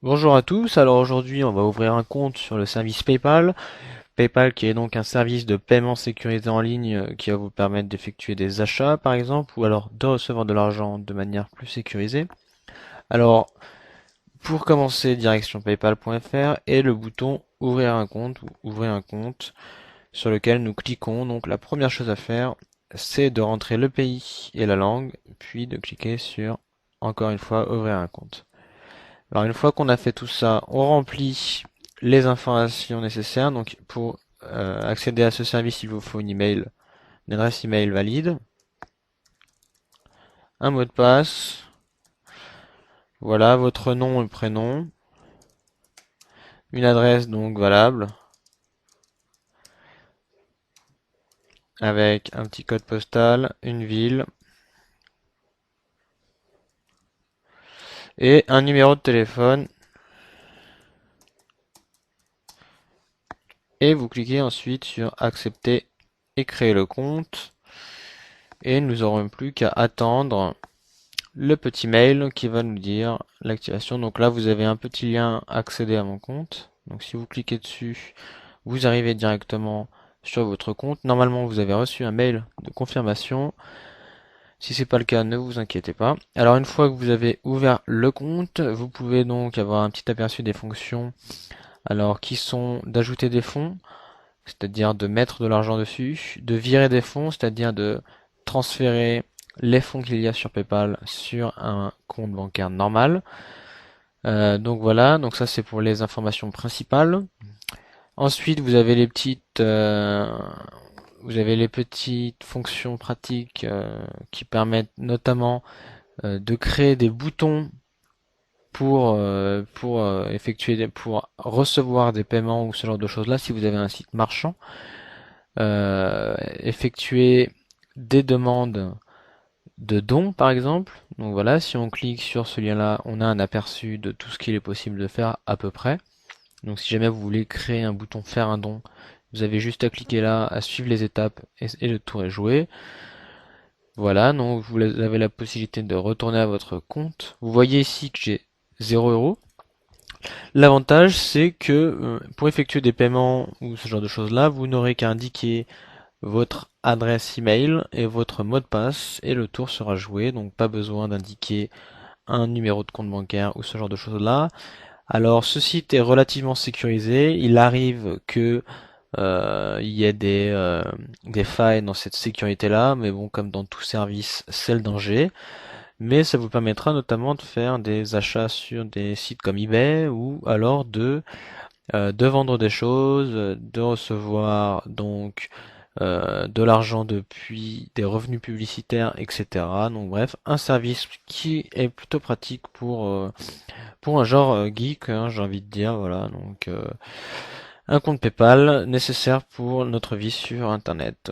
Bonjour à tous, alors aujourd'hui on va ouvrir un compte sur le service PayPal. PayPal qui est donc un service de paiement sécurisé en ligne qui va vous permettre d'effectuer des achats par exemple ou alors de recevoir de l'argent de manière plus sécurisée. Alors pour commencer, direction paypal.fr et le bouton ouvrir un compte ou ouvrir un compte sur lequel nous cliquons. Donc la première chose à faire c'est de rentrer le pays et la langue puis de cliquer sur encore une fois ouvrir un compte. Alors une fois qu'on a fait tout ça, on remplit les informations nécessaires. Donc pour accéder à ce service, il vous faut une adresse email valide, un mot de passe, voilà, votre nom et prénom, une adresse donc valable, avec un petit code postal, une ville et un numéro de téléphone. Et vous cliquez ensuite sur accepter et créer le compte. Et nous n'aurons plus qu'à attendre le petit mail qui va nous dire l'activation. Donc là, vous avez un petit lien accéder à mon compte. Donc si vous cliquez dessus, vous arrivez directement sur votre compte. Normalement, vous avez reçu un mail de confirmation. Si c'est pas le cas, ne vous inquiétez pas. Alors une fois que vous avez ouvert le compte, vous pouvez donc avoir un petit aperçu des fonctions. Alors qui sont d'ajouter des fonds, c'est-à-dire de mettre de l'argent dessus, de virer des fonds, c'est-à-dire de transférer les fonds qu'il y a sur PayPal sur un compte bancaire normal. Donc voilà, donc ça c'est pour les informations principales. Ensuite, vous avez les petites fonctions pratiques qui permettent notamment de créer des boutons pour recevoir des paiements ou ce genre de choses-là. Si vous avez un site marchand, effectuer des demandes de dons par exemple. Donc voilà, si on clique sur ce lien-là, on a un aperçu de tout ce qu'il est possible de faire à peu près. Donc si jamais vous voulez créer un bouton faire un don, vous avez juste à cliquer là, à suivre les étapes et le tour est joué. Voilà, donc vous avez la possibilité de retourner à votre compte. Vous voyez ici que j'ai 0 €. L'avantage c'est que pour effectuer des paiements ou ce genre de choses là, vous n'aurez qu'à indiquer votre adresse email et votre mot de passe et le tour sera joué. Donc pas besoin d'indiquer un numéro de compte bancaire ou ce genre de choses là. Alors ce site est relativement sécurisé. Il arrive que il y ait des failles dans cette sécurité là, mais bon, comme dans tout service, c'est le danger. Mais ça vous permettra notamment de faire des achats sur des sites comme eBay ou alors de vendre des choses, de recevoir donc de l'argent depuis des revenus publicitaires, etc. Donc bref, un service qui est plutôt pratique pour un genre geek, hein, j'ai envie de dire, voilà. Donc un compte PayPal nécessaire pour notre vie sur Internet.